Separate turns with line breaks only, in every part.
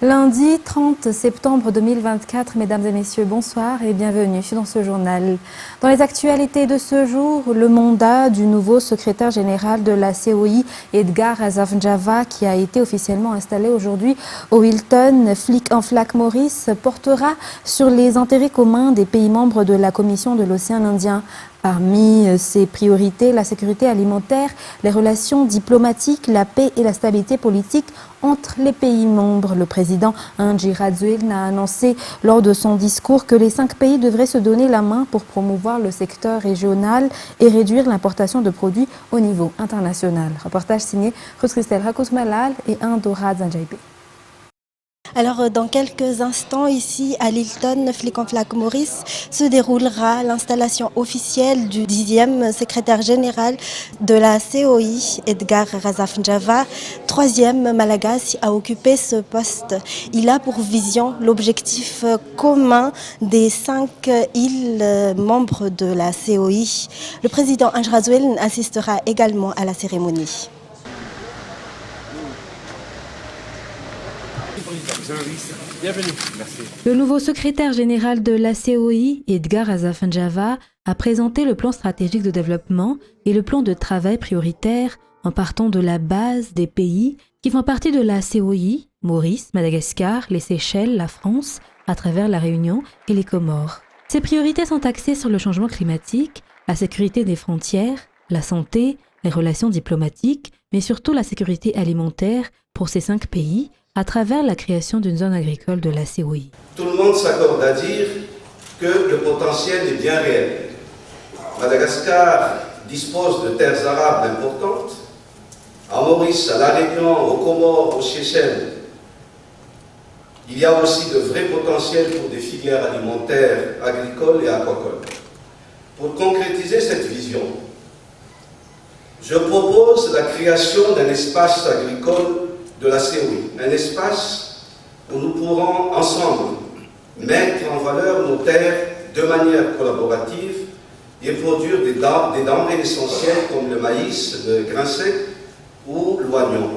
Lundi 30 septembre 2024, mesdames et messieurs, bonsoir et bienvenue dans ce journal. Dans les actualités de ce jour, le mandat du nouveau secrétaire général de la COI, Edgar Azafnjava, qui a été officiellement installé aujourd'hui au Hilton Flic en Flac Maurice, portera sur les intérêts communs des pays membres de la Commission de l'Océan Indien. Parmi ses priorités, la sécurité alimentaire, les relations diplomatiques, la paix et la stabilité politique entre les pays membres. Le président Andry Rajoelina a annoncé lors de son discours que les 5 pays devraient se donner la main pour promouvoir le secteur régional et réduire l'importation de produits au niveau international. Reportage signé Ruth Christelle Rakous-Malal et Indora Zanjaibé.
Alors, dans quelques instants, ici à l'Hilton Flic en Flac Maurice, se déroulera l'installation officielle du 10e secrétaire général de la COI, Edgar Azafnjava, 3e Malagasy à occuper ce poste. Il a pour vision l'objectif commun des 5 îles membres de la COI. Le président Andry Rajoelina assistera également à la cérémonie.
Bienvenue. Merci.
Le nouveau secrétaire général de la COI, Edgar Azafnjava, a présenté le plan stratégique de développement et le plan de travail prioritaire en partant de la base des pays qui font partie de la COI, Maurice, Madagascar, les Seychelles, la France, à travers la Réunion et les Comores. Ces priorités sont axées sur le changement climatique, la sécurité des frontières, la santé, les relations diplomatiques, mais surtout la sécurité alimentaire pour ces 5 pays, à travers la création d'une zone agricole de la COI.
Tout le monde s'accorde à dire que le potentiel est bien réel. Madagascar dispose de terres arables importantes. À Maurice, à La Réunion, aux Comores, aux Seychelles, il y a aussi de vrais potentiels pour des filières alimentaires, agricoles et aquacoles. Pour concrétiser cette vision, je propose la création d'un espace agricole de la COI, un espace où nous pourrons ensemble mettre en valeur nos terres de manière collaborative et produire des denrées essentielles comme le maïs, le grain sec ou l'oignon.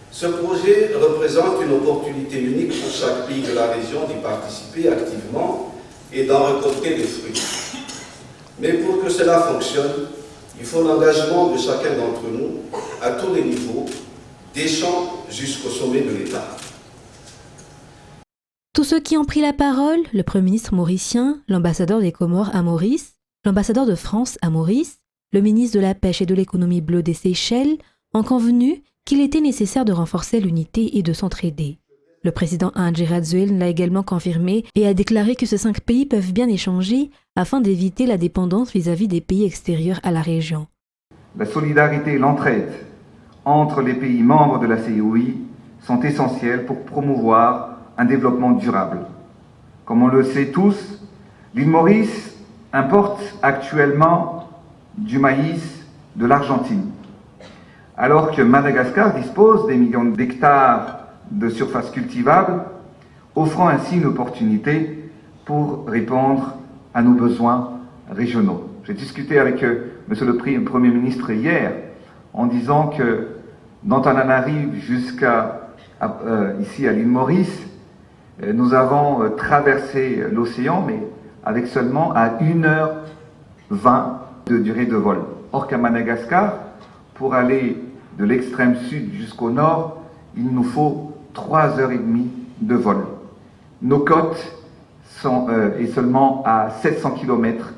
Ce projet représente une opportunité unique pour chaque pays de la région d'y participer activement et d'en récolter les fruits. Mais pour que cela fonctionne, il faut l'engagement de chacun d'entre nous à tous les niveaux, des champs jusqu'au sommet de l'État.
Tous ceux qui ont pris la parole, le Premier ministre mauricien, l'ambassadeur des Comores à Maurice, l'ambassadeur de France à Maurice, le ministre de la Pêche et de l'économie bleue des Seychelles, ont convenu qu'il était nécessaire de renforcer l'unité et de s'entraider. Le président Andry Rajoelina l'a également confirmé et a déclaré que ces 5 pays peuvent bien échanger afin d'éviter la dépendance vis-à-vis des pays extérieurs à la région.
La solidarité et l'entraide entre les pays membres de la COI sont essentiels pour promouvoir un développement durable. Comme on le sait tous, l'île Maurice importe actuellement du maïs de l'Argentine, alors que Madagascar dispose des millions d'hectares de surface cultivable, offrant ainsi une opportunité pour répondre à nos besoins régionaux. J'ai discuté avec Monsieur le Premier ministre hier en disant que d'Antananarive jusqu'à ici à l'île Maurice, nous avons traversé l'océan, mais avec seulement à 1h20 de durée de vol. Or qu'à Madagascar, pour aller de l'extrême sud jusqu'au nord, il nous faut 3h30 de vol. Nos côtes sont seulement à 700 km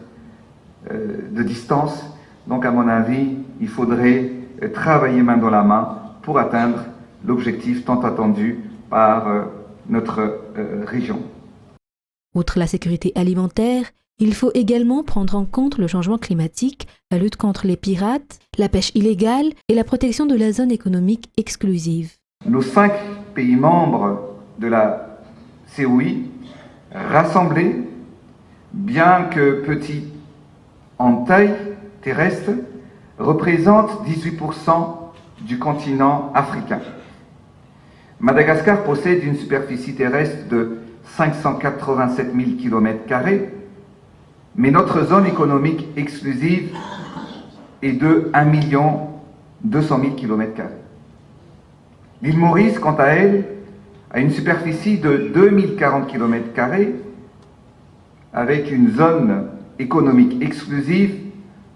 de distance, donc à mon avis, il faudrait travailler main dans la main pour atteindre l'objectif tant attendu par notre région.
Outre la sécurité alimentaire, il faut également prendre en compte le changement climatique, la lutte contre les pirates, la pêche illégale et la protection de la zone économique exclusive.
Nos 5 pays membres de la COI, rassemblés, bien que petits en taille terrestre, représentent 18% du continent africain. Madagascar possède une superficie terrestre de 587 000 km², mais notre zone économique exclusive est de 1 200 000 km². L'île Maurice, quant à elle, à une superficie de 2040 km² avec une zone économique exclusive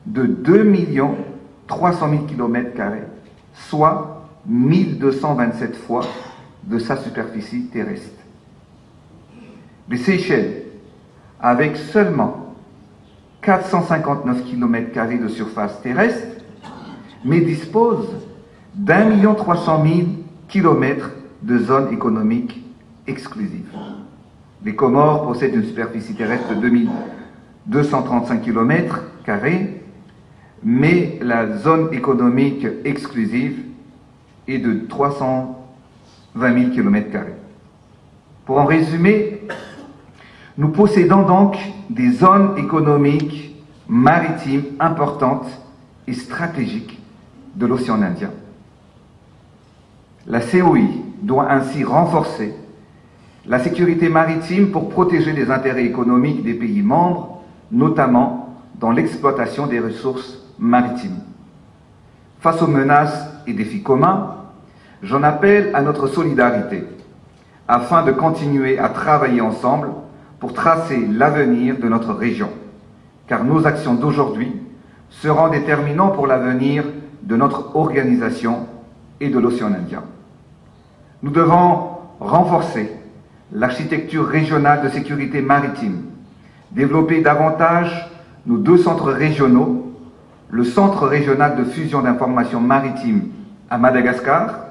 de 2 300 000 km², soit 1227 fois de sa superficie terrestre. Les Seychelles, avec seulement 459 km² de surface terrestre, mais dispose d'1 300 000 km de zone économique exclusive. Les Comores possèdent une superficie terrestre de 2235 km², mais la zone économique exclusive est de 320 000 km². Pour en résumer, nous possédons donc des zones économiques maritimes importantes et stratégiques de l'océan Indien. La COI doit ainsi renforcer la sécurité maritime pour protéger les intérêts économiques des pays membres, notamment dans l'exploitation des ressources maritimes. Face aux menaces et défis communs, j'en appelle à notre solidarité, afin de continuer à travailler ensemble pour tracer l'avenir de notre région, car nos actions d'aujourd'hui seront déterminantes pour l'avenir de notre organisation et de l'océan Indien. Nous devons renforcer l'architecture régionale de sécurité maritime, développer davantage nos 2 centres régionaux, le Centre régional de fusion d'informations maritimes à Madagascar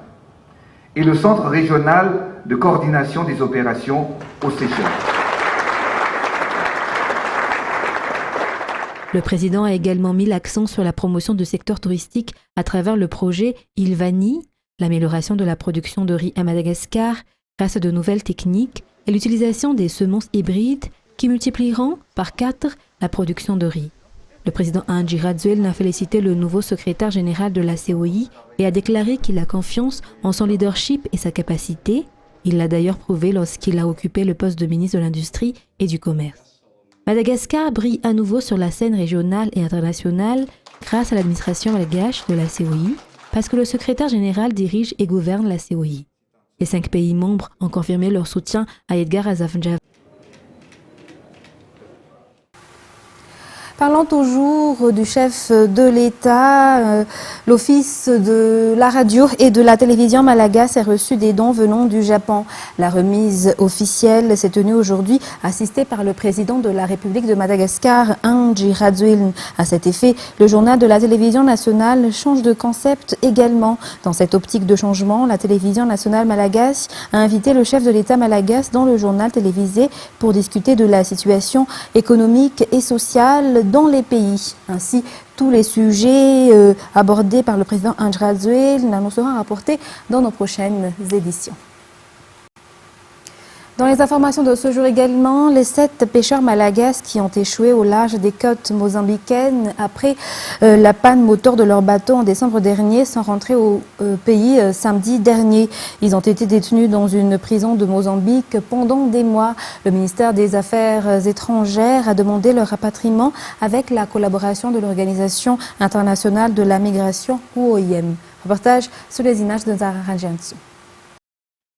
et le Centre régional de coordination des opérations aux Seychelles.
Le président a également mis l'accent sur la promotion du secteur touristique à travers le projet Ilvani, l'amélioration de la production de riz à Madagascar grâce à de nouvelles techniques et l'utilisation des semences hybrides qui multiplieront par 4 la production de riz. Le président Andry Rajoelina a félicité le nouveau secrétaire général de la COI et a déclaré qu'il a confiance en son leadership et sa capacité. Il l'a d'ailleurs prouvé lorsqu'il a occupé le poste de ministre de l'Industrie et du Commerce. Madagascar brille à nouveau sur la scène régionale et internationale grâce à l'administration malgache de la COI, parce que le secrétaire général dirige et gouverne la COI. Les 5 pays membres ont confirmé leur soutien à Edgar Azafnjava.
Parlant toujours du chef de l'État, l'Office de la radio et de la télévision malagasy a reçu des dons venant du Japon. La remise officielle s'est tenue aujourd'hui, assistée par le président de la République de Madagascar, Andry Rajoelina. À cet effet, le journal de la télévision nationale change de concept également. Dans cette optique de changement, la télévision nationale malagasy a invité le chef de l'État malagasy dans le journal télévisé pour discuter de la situation économique et sociale dans les pays. Ainsi, tous les sujets abordés par le président Andry Rajoelina nous seront rapportés dans nos prochaines éditions. Dans les informations de ce jour également, les 7 pêcheurs malagasy qui ont échoué au large des côtes mozambicaines après la panne moteur de leur bateau en décembre dernier sont rentrés au pays samedi dernier. Ils ont été détenus dans une prison de Mozambique pendant des mois. Le ministère des Affaires étrangères a demandé leur rapatriement avec la collaboration de l'Organisation internationale de la migration OIM. Reportage sur les images de Zara Rajansu.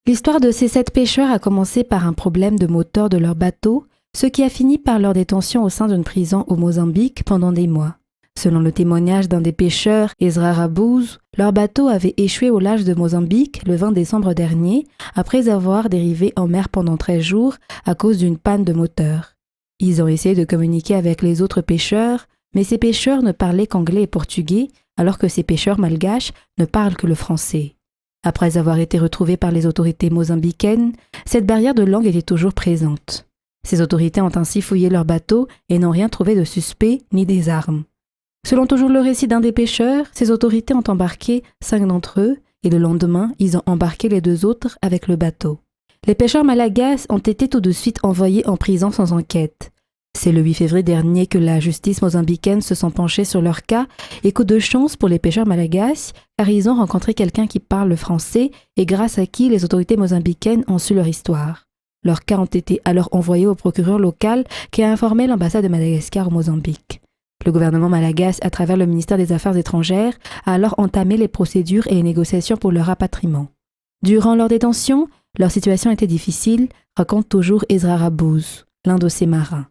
L'histoire de ces 7 pêcheurs a commencé par un problème de moteur de leur bateau, ce qui a fini par leur détention au sein d'une prison au Mozambique pendant des mois. Selon le témoignage d'un des pêcheurs, Ezra Rabouz, leur bateau avait échoué au large de Mozambique le 20 décembre dernier, après avoir dérivé en mer pendant 13 jours à cause d'une panne de moteur. Ils ont essayé de communiquer avec les autres pêcheurs, mais ces pêcheurs ne parlaient qu'anglais et portugais, alors que ces pêcheurs malgaches ne parlent que le français. Après avoir été retrouvés par les autorités mozambicaines, cette barrière de langue était toujours présente. Ces autorités ont ainsi fouillé leur bateau et n'ont rien trouvé de suspect ni des armes. Selon toujours le récit d'un des pêcheurs, ces autorités ont embarqué 5 d'entre eux et le lendemain, ils ont embarqué les 2 autres avec le bateau. Les pêcheurs malagasy ont été tout de suite envoyés en prison sans enquête. C'est le 8 février dernier que la justice mozambicaine se sent penchée sur leur cas et coup de chance pour les pêcheurs malagasy car ils ont rencontré quelqu'un qui parle le français et grâce à qui les autorités mozambicaines ont su leur histoire. Leurs cas ont été alors envoyés au procureur local qui a informé l'ambassade de Madagascar au Mozambique. Le gouvernement malagasy, à travers le ministère des Affaires étrangères, a alors entamé les procédures et les négociations pour leur rapatriement. Durant leur détention, leur situation était difficile, raconte toujours Ezra Rabouz, l'un de ces marins.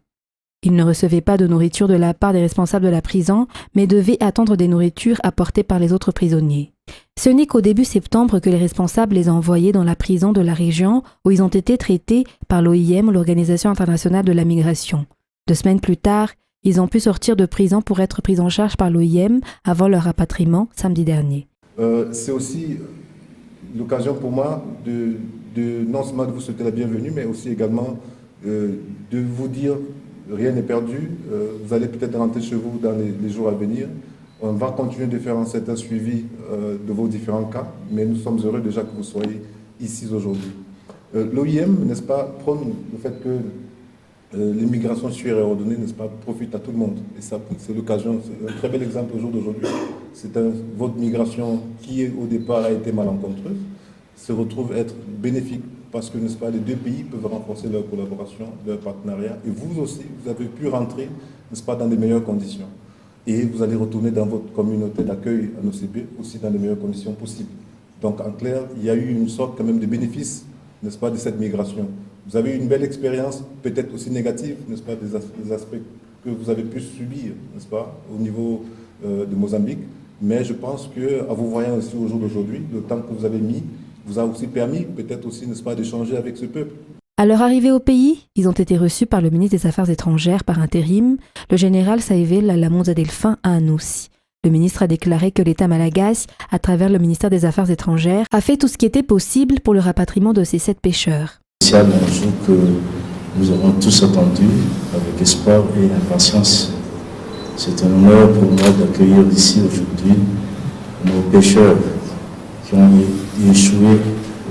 Ils ne recevaient pas de nourriture de la part des responsables de la prison, mais devaient attendre des nourritures apportées par les autres prisonniers. Ce n'est qu'au début septembre que les responsables les ont envoyés dans la prison de la région où ils ont été traités par l'OIM, l'Organisation internationale de la migration. 2 semaines plus tard, ils ont pu sortir de prison pour être pris en charge par l'OIM avant leur rapatriement samedi dernier.
C'est aussi l'occasion pour moi de non seulement de vous souhaiter la bienvenue, mais aussi également de vous dire rien n'est perdu. Vous allez peut-être rentrer chez vous dans les jours à venir. On va continuer de faire un certain suivi de vos différents cas, mais nous sommes heureux déjà que vous soyez ici aujourd'hui. L'OIM, n'est-ce pas, prône le fait que l'immigration sûre et ordonnée, n'est-ce pas, profite à tout le monde. Et ça, c'est l'occasion, c'est un très bel exemple au jour d'aujourd'hui. C'est votre migration qui, au départ, a été malencontreuse, se retrouve être bénéfique parce que, n'est-ce pas, les 2 pays peuvent renforcer leur collaboration, leur partenariat. Et vous aussi, vous avez pu rentrer, n'est-ce pas, dans les meilleures conditions. Et vous allez retourner dans votre communauté d'accueil à l'OCP aussi dans les meilleures conditions possibles. Donc, en clair, il y a eu une sorte quand même de bénéfice, n'est-ce pas, de cette migration. Vous avez eu une belle expérience, peut-être aussi négative, n'est-ce pas, des aspects que vous avez pu subir, n'est-ce pas, au niveau de Mozambique. Mais je pense qu'à vous voyant aussi au jour d'aujourd'hui, le temps que vous avez mis vous a aussi permis, peut-être aussi, n'est-ce pas, d'échanger avec ce peuple.
À leur arrivée au pays, ils ont été reçus par le ministre des Affaires étrangères par intérim, le général Saïvel Lamonza Delphin à Anoussi. Le ministre a déclaré que l'État malagasy, à travers le ministère des Affaires étrangères, a fait tout ce qui était possible pour le rapatriement de ces 7 pêcheurs.
C'est un jour que nous avons tous attendu avec espoir et impatience. C'est un honneur pour moi d'accueillir ici aujourd'hui nos pêcheurs qui ont échoué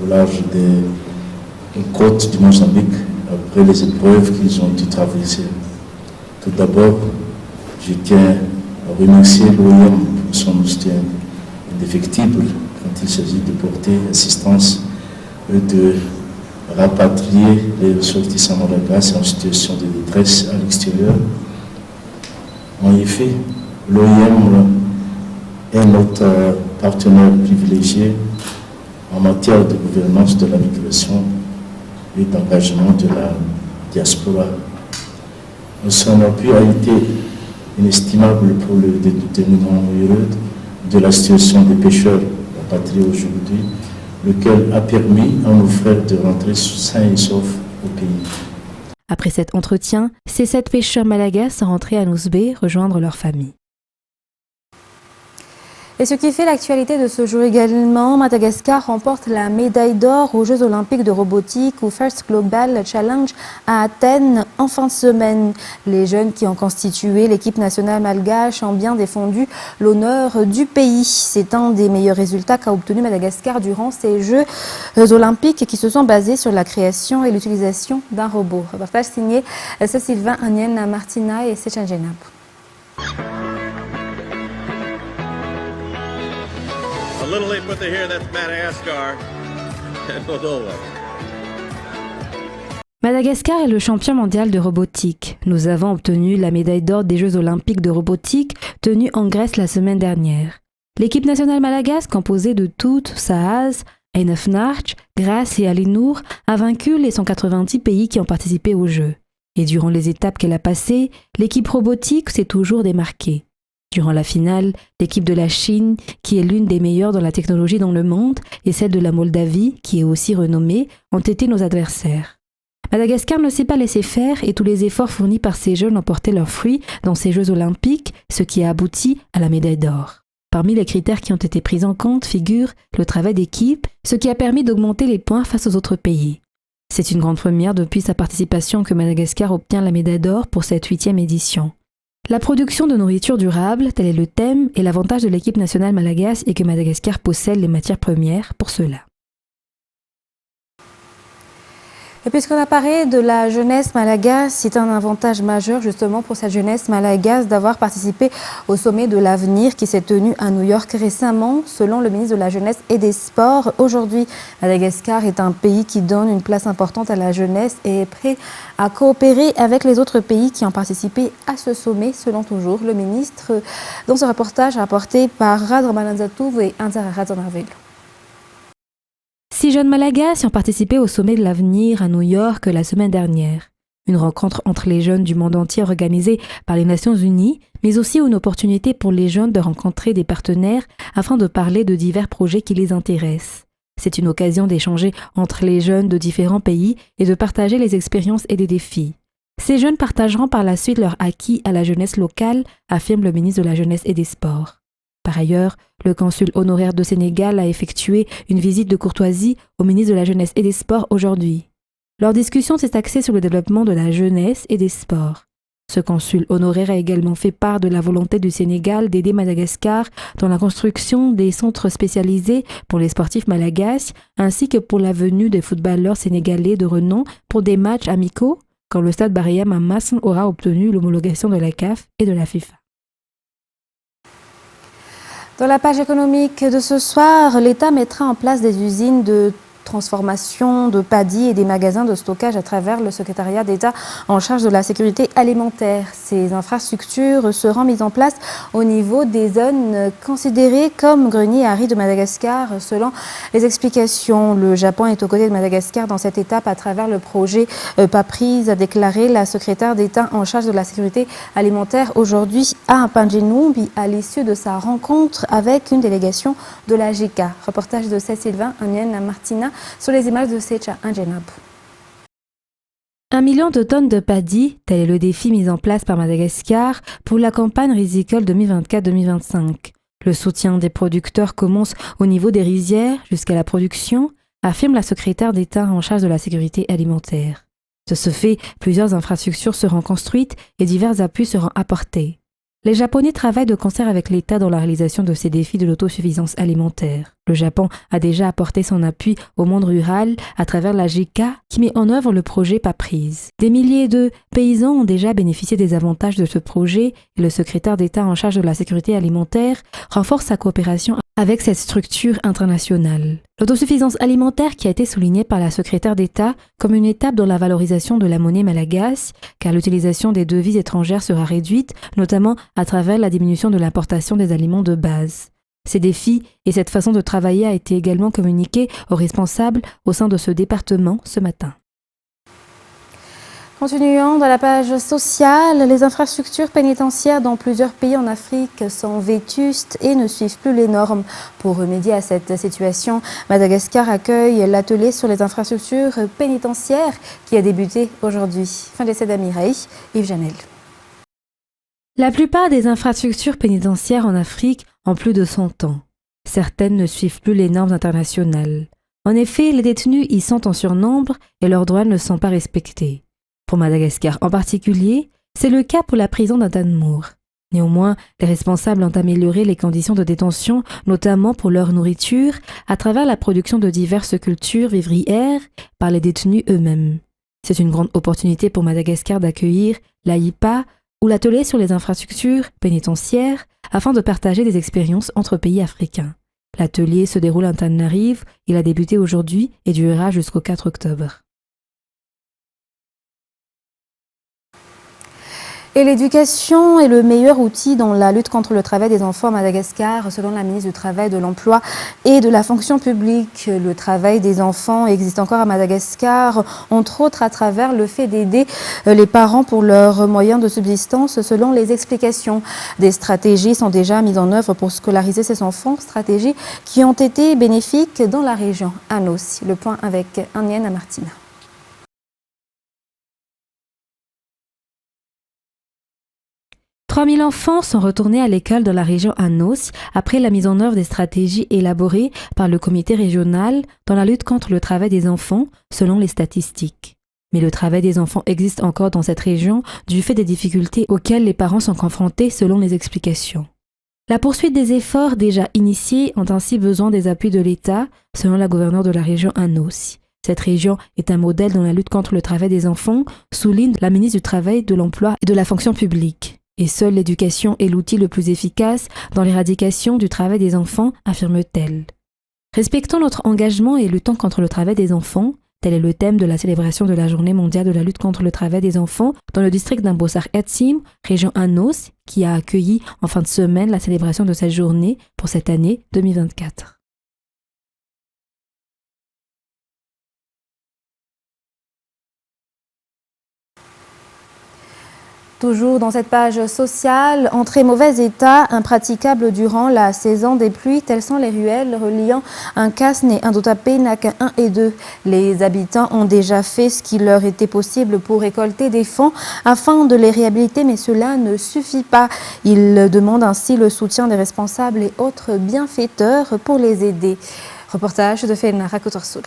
au large des côtes du Mozambique après les épreuves qu'ils ont dû traverser. Tout d'abord, je tiens à remercier l'OIM pour son soutien indéfectible quand il s'agit de porter assistance et de rapatrier les ressortissants malagasy en situation de détresse à l'extérieur. En effet, l'OIM est notre partenaire privilégié en matière de gouvernance de la migration et d'engagement de la diaspora. Son appui a été inestimable pour le dénouement heureux de la situation des pêcheurs rapatriés aujourd'hui, lequel a permis à nos frères de rentrer sains et saufs au pays.
Après cet entretien, ces 7 pêcheurs malagasy sont rentrés à Nousbé rejoindre leur famille.
Et ce qui fait l'actualité de ce jour également, Madagascar remporte la médaille d'or aux Jeux Olympiques de robotique ou First Global Challenge à Athènes en fin de semaine. Les jeunes qui ont constitué l'équipe nationale malgache ont bien défendu l'honneur du pays. C'est un des meilleurs résultats qu'a obtenu Madagascar durant ces Jeux Olympiques qui se sont basés sur la création et l'utilisation d'un robot. Reportage signé Sylvain Anienne Martina et Sechan Genab.
A little late, but they're here. That's Madagascar and Moldova.
Madagascar est le champion mondial de robotique. Nous avons obtenu la médaille d'or des Jeux olympiques de robotique tenus en Grèce la semaine dernière. L'équipe nationale malagasy, composée de Tout, Saaz, Ainafnarch, Grace et Alinour, a vaincu les 190 pays qui ont participé aux Jeux. Et durant les étapes qu'elle a passées, l'équipe robotique s'est toujours démarquée. Durant la finale, l'équipe de la Chine, qui est l'une des meilleures dans la technologie dans le monde, et celle de la Moldavie, qui est aussi renommée, ont été nos adversaires. Madagascar ne s'est pas laissé faire et tous les efforts fournis par ces jeunes ont porté leurs fruits dans ces Jeux olympiques, ce qui a abouti à la médaille d'or. Parmi les critères qui ont été pris en compte figure le travail d'équipe, ce qui a permis d'augmenter les points face aux autres pays. C'est une grande première depuis sa participation que Madagascar obtient la médaille d'or pour cette 8e édition. La production de nourriture durable, tel est le thème, et l'avantage de l'équipe nationale malagasy est que Madagascar possède les matières premières pour cela.
Et puisqu'on a parlé de la jeunesse malagasy, c'est un avantage majeur justement pour cette jeunesse malagasy d'avoir participé au sommet de l'avenir qui s'est tenu à New York récemment, selon le ministre de la Jeunesse et des Sports. Aujourd'hui, Madagascar est un pays qui donne une place importante à la jeunesse et est prêt à coopérer avec les autres pays qui ont participé à ce sommet, selon toujours le ministre, dans ce reportage rapporté par Radra Malanzatouv et Anzara Razonarvelo.
6 jeunes Malagasy ont participé au sommet de l'avenir à New York la semaine dernière. Une rencontre entre les jeunes du monde entier organisée par les Nations Unies, mais aussi une opportunité pour les jeunes de rencontrer des partenaires afin de parler de divers projets qui les intéressent. C'est une occasion d'échanger entre les jeunes de différents pays et de partager les expériences et les défis. Ces jeunes partageront par la suite leur acquis à la jeunesse locale, affirme le ministre de la Jeunesse et des Sports. Par ailleurs, le consul honoraire de Sénégal a effectué une visite de courtoisie au ministre de la Jeunesse et des Sports aujourd'hui. Leur discussion s'est axée sur le développement de la jeunesse et des sports. Ce consul honoraire a également fait part de la volonté du Sénégal d'aider Madagascar dans la construction des centres spécialisés pour les sportifs malagasy, ainsi que pour la venue des footballeurs sénégalais de renom pour des matchs amicaux, quand le stade Barham à Massens aura obtenu l'homologation de la CAF et de la FIFA.
Dans la page économique de ce soir, l'État mettra en place des usines de transformation de paddy et des magasins de stockage à travers le secrétariat d'État en charge de la sécurité alimentaire. Ces infrastructures seront mises en place au niveau des zones considérées comme greniers à riz de Madagascar. Selon les explications, le Japon est aux côtés de Madagascar dans cette étape à travers le projet PAPRISE, a déclaré la secrétaire d'État en charge de la sécurité alimentaire aujourd'hui à Panjinumbi à l'issue de sa rencontre avec une délégation de la JICA. Reportage de Sylvain Anienne Martina sur les images de Secha Anjenab.
1 million de tonnes de paddy, tel est le défi mis en place par Madagascar pour la campagne rizicole 2024-2025. Le soutien des producteurs commence au niveau des rizières jusqu'à la production, affirme la secrétaire d'État en charge de la sécurité alimentaire. De ce fait, plusieurs infrastructures seront construites et divers appuis seront apportés. Les Japonais travaillent de concert avec l'État dans la réalisation de ces défis de l'autosuffisance alimentaire. Le Japon a déjà apporté son appui au monde rural à travers la JICA qui met en œuvre le projet PAPRISE. Des milliers de paysans ont déjà bénéficié des avantages de ce projet et le secrétaire d'État en charge de la sécurité alimentaire renforce sa coopération avec cette structure internationale. L'autosuffisance alimentaire qui a été soulignée par la secrétaire d'État comme une étape dans la valorisation de la monnaie malagasy, car l'utilisation des devises étrangères sera réduite, notamment à travers la diminution de l'importation des aliments de base. Ces défis et cette façon de travailler a été également communiquée aux responsables au sein de ce département ce matin.
Continuons dans la page sociale. Les infrastructures pénitentiaires dans plusieurs pays en Afrique sont vétustes et ne suivent plus les normes. Pour remédier à cette situation, Madagascar accueille l'atelier sur les infrastructures pénitentiaires qui a débuté aujourd'hui. Fin d'essai d'Amireille, Yves Janel.
La plupart des infrastructures pénitentiaires en Afrique ont plus de 100 ans. Certaines ne suivent plus les normes internationales. En effet, les détenus y sont en surnombre et leurs droits ne sont pas respectés. Pour Madagascar en particulier, c'est le cas pour la prison d'Antanmour. Néanmoins, les responsables ont amélioré les conditions de détention, notamment pour leur nourriture, à travers la production de diverses cultures vivrières par les détenus eux-mêmes. C'est une grande opportunité pour Madagascar d'accueillir l'AIPA ou l'atelier sur les infrastructures pénitentiaires afin de partager des expériences entre pays africains. L'atelier se déroule à Antananarivo, il a débuté aujourd'hui et durera jusqu'au 4 octobre.
Et l'éducation est le meilleur outil dans la lutte contre le travail des enfants à Madagascar, selon la ministre du Travail, de l'Emploi et de la Fonction publique. Le travail des enfants existe encore à Madagascar, entre autres à travers le fait d'aider les parents pour leurs moyens de subsistance, selon les explications. Des stratégies sont déjà mises en œuvre pour scolariser ces enfants, stratégies qui ont été bénéfiques dans la région Anos. Le point avec Anienne Martina.
3000 enfants sont retournés à l'école dans la région Anos après la mise en œuvre des stratégies élaborées par le comité régional dans la lutte contre le travail des enfants, selon les statistiques. Mais le travail des enfants existe encore dans cette région du fait des difficultés auxquelles les parents sont confrontés selon les explications. La poursuite des efforts déjà initiés ont ainsi besoin des appuis de l'État, selon la gouverneure de la région Anos. Cette région est un modèle dans la lutte contre le travail des enfants, souligne la ministre du Travail, de l'Emploi et de la Fonction publique. Et seule l'éducation est l'outil le plus efficace dans l'éradication du travail des enfants, affirme-t-elle. Respectons notre engagement et luttons contre le travail des enfants, tel est le thème de la célébration de la Journée mondiale de la lutte contre le travail des enfants dans le district d'Ambosar-Etsim, région Anos, qui a accueilli en fin de semaine la célébration de cette journée pour cette année 2024.
Toujours dans cette page sociale, en très mauvais état, impraticable durant la saison des pluies, telles sont les ruelles reliant Nkasne et Ndotapé, Naka 1 et 2. Les habitants ont déjà fait ce qui leur était possible pour récolter des fonds afin de les réhabiliter, mais cela ne suffit pas. Ils demandent ainsi le soutien des responsables et autres bienfaiteurs pour les aider. Reportage de Fenara Kotorsoul.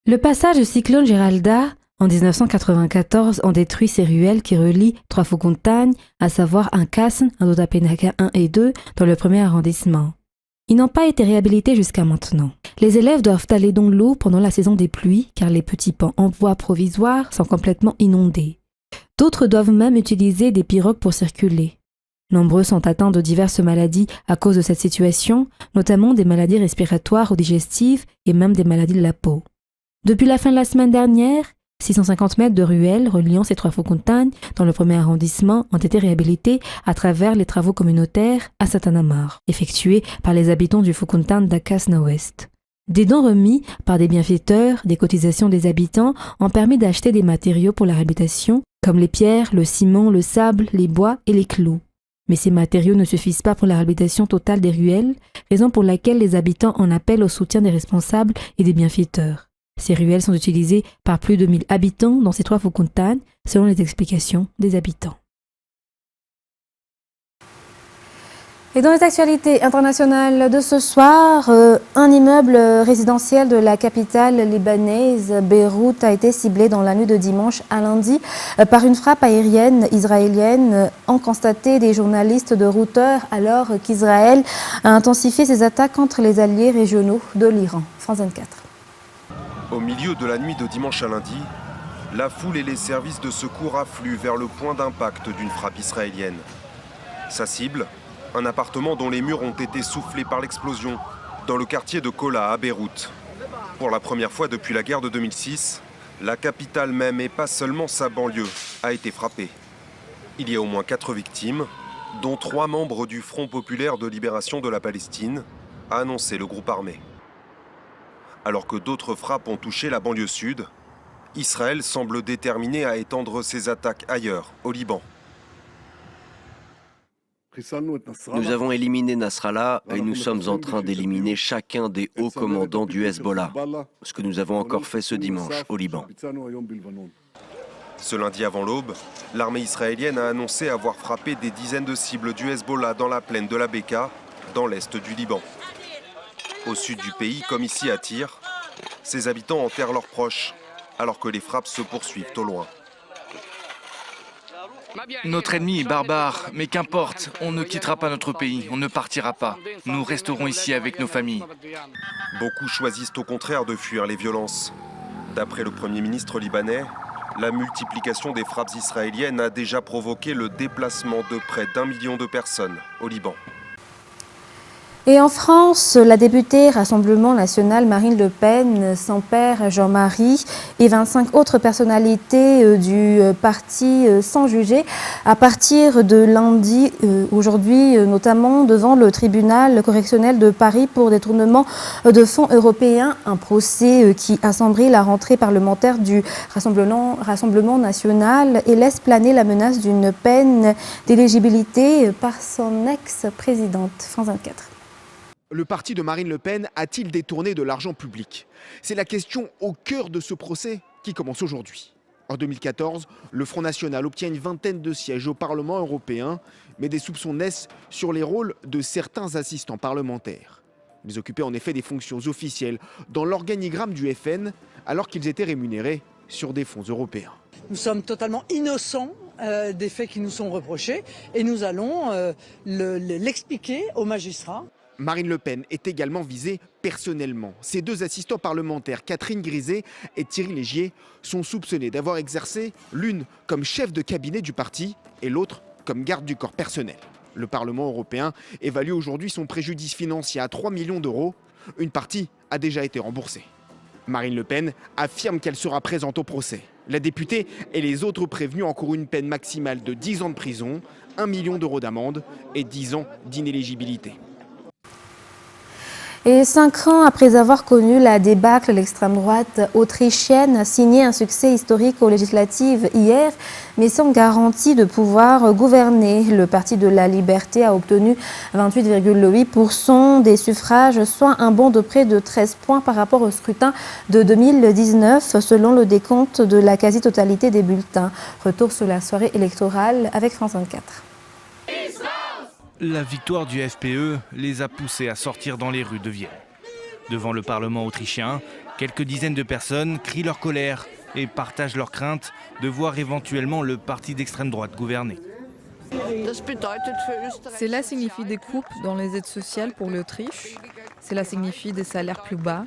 Le passage du cyclone Géralda en 1994 ont détruit ces ruelles qui relient trois Foucontagnes, à savoir Nkasne, Ndotapé, Naka 1 et 2, dans le premier arrondissement. Ils n'ont pas été réhabilités jusqu'à maintenant. Les élèves doivent aller dans l'eau pendant la saison des pluies car les petits ponts en bois provisoires sont complètement inondés. D'autres doivent même utiliser des pirogues pour circuler. Nombreux sont atteints de diverses maladies à cause de cette situation, notamment des maladies respiratoires ou digestives et même des maladies de la peau. Depuis la fin de la semaine dernière, 650 mètres de ruelles reliant ces trois Foucontagnes dans le premier arrondissement ont été réhabilités à travers les travaux communautaires à Satanamar, effectués par les habitants du Foucontagne d'Akasna-Ouest. Des dons remis par des bienfaiteurs, des cotisations des habitants ont permis d'acheter des matériaux pour la réhabilitation, comme les pierres, le ciment, le sable, les bois et les clous. Mais ces matériaux ne suffisent pas pour la réhabilitation totale des ruelles, raison pour laquelle les habitants en appellent au soutien des responsables et des bienfaiteurs. Ces ruelles sont utilisées par plus de 1000 habitants dans ces trois Foucontagnes, selon les explications des habitants.
Et dans les actualités internationales de ce soir, un immeuble résidentiel de la capitale libanaise, Beyrouth, a été ciblé dans la nuit de dimanche à lundi par une frappe aérienne israélienne, ont constaté des journalistes de Reuters, alors qu'Israël a intensifié ses attaques contre les alliés régionaux de l'Iran. France 24.
Au milieu de la nuit de dimanche à lundi, la foule et les services de secours affluent vers le point d'impact d'une frappe israélienne. Sa cible, un appartement dont les murs ont été soufflés par l'explosion dans le quartier de Kola à Beyrouth. Pour la première fois depuis la guerre de 2006, la capitale même et pas seulement sa banlieue a été frappée. Il y a au moins 4 victimes, dont 3 membres du Front populaire de libération de la Palestine, a annoncé le groupe armé. Alors que d'autres frappes ont touché la banlieue sud, Israël semble déterminé à étendre ses attaques ailleurs, au Liban.
Nous avons éliminé Nasrallah et nous sommes en train d'éliminer chacun des hauts commandants du Hezbollah, ce que nous avons encore fait ce dimanche au Liban.
Ce lundi avant l'aube, l'armée israélienne a annoncé avoir frappé des dizaines de cibles du Hezbollah dans la plaine de la Beka, dans l'est du Liban. Au sud du pays, comme ici à Tyr, ses habitants enterrent leurs proches, alors que les frappes se poursuivent au loin.
Notre ennemi est barbare, mais qu'importe, on ne quittera pas notre pays, on ne partira pas. Nous resterons ici avec nos familles.
Beaucoup choisissent au contraire de fuir les violences. D'après le Premier ministre libanais, la multiplication des frappes israéliennes a déjà provoqué le déplacement de près d'1 million de personnes au Liban.
Et en France, la députée Rassemblement National Marine Le Pen, son père Jean-Marie et 25 autres personnalités du parti sont jugées à partir de lundi, aujourd'hui notamment devant le tribunal correctionnel de Paris pour détournement de fonds européens, un procès qui assombrit la rentrée parlementaire du Rassemblement National et laisse planer la menace d'une peine d'éligibilité par son ex-présidente. France 24.
Le parti de Marine Le Pen a-t-il détourné de l'argent public? C'est la question au cœur de ce procès qui commence aujourd'hui. En 2014, le Front National obtient une vingtaine de sièges au Parlement européen, mais des soupçons naissent sur les rôles de certains assistants parlementaires. Ils occupaient en effet des fonctions officielles dans l'organigramme du FN, alors qu'ils étaient rémunérés sur des fonds européens.
Nous sommes totalement innocents des faits qui nous sont reprochés et nous allons l'expliquer aux magistrats.
Marine Le Pen est également visée personnellement. Ses 2 assistants parlementaires, Catherine Griset et Thierry Légier, sont soupçonnés d'avoir exercé l'une comme chef de cabinet du parti et l'autre comme garde du corps personnel. Le Parlement européen évalue aujourd'hui son préjudice financier à 3 millions d'euros. Une partie a déjà été remboursée. Marine Le Pen affirme qu'elle sera présente au procès. La députée et les autres prévenus encourent une peine maximale de 10 ans de prison, 1 million d'euros d'amende et 10 ans d'inéligibilité.
Et 5 ans après avoir connu la débâcle, l'extrême droite autrichienne a signé un succès historique aux législatives hier, mais sans garantie de pouvoir gouverner. Le Parti de la Liberté a obtenu 28,8% des suffrages, soit un bond de près de 13 points par rapport au scrutin de 2019, selon le décompte de la quasi-totalité des bulletins. Retour sur la soirée électorale avec France 24.
La victoire du FPE les a poussés à sortir dans les rues de Vienne. Devant le Parlement autrichien, quelques dizaines de personnes crient leur colère et partagent leur crainte de voir éventuellement le parti d'extrême droite gouverner.
Cela signifie des coupes dans les aides sociales pour l'Autriche, cela signifie des salaires plus bas,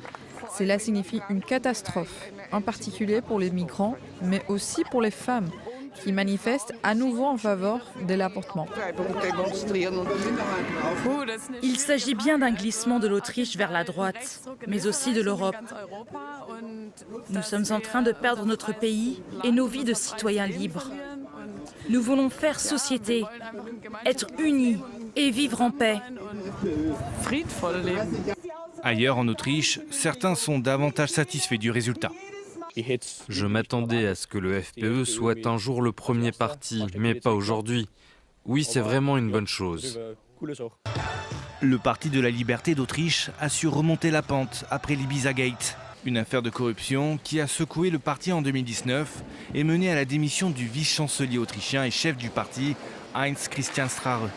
cela signifie une catastrophe, en particulier pour les migrants, mais aussi pour les femmes, qui manifestent à nouveau en faveur de l'avortement.
Il s'agit bien d'un glissement de l'Autriche vers la droite, mais aussi de l'Europe. Nous sommes en train de perdre notre pays et nos vies de citoyens libres. Nous voulons faire société, être unis et vivre en paix.
Ailleurs en Autriche, certains sont davantage satisfaits du résultat.
Je m'attendais à ce que le FPE soit un jour le premier parti, mais pas aujourd'hui. Oui, c'est vraiment une bonne chose.
Le Parti de la Liberté d'Autriche a su remonter la pente après l'Ibiza-Gate, une affaire de corruption qui a secoué le parti en 2019 et mené à la démission du vice-chancelier autrichien et chef du parti, Heinz Christian Strache.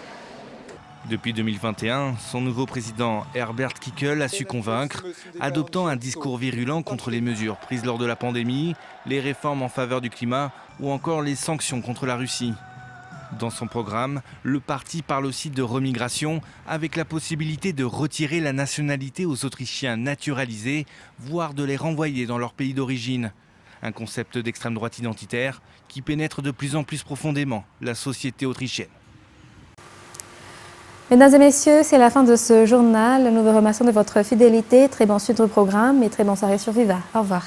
Depuis 2021, son nouveau président Herbert Kickl a su convaincre, adoptant un discours virulent contre les mesures prises lors de la pandémie, les réformes en faveur du climat ou encore les sanctions contre la Russie. Dans son programme, le parti parle aussi de remigration avec la possibilité de retirer la nationalité aux Autrichiens naturalisés, voire de les renvoyer dans leur pays d'origine. Un concept d'extrême droite identitaire qui pénètre de plus en plus profondément la société autrichienne.
Mesdames et messieurs, c'est la fin de ce journal. Nous vous remercions de votre fidélité. Très bon suite au programme et très bonne soirée sur Viva. Au revoir.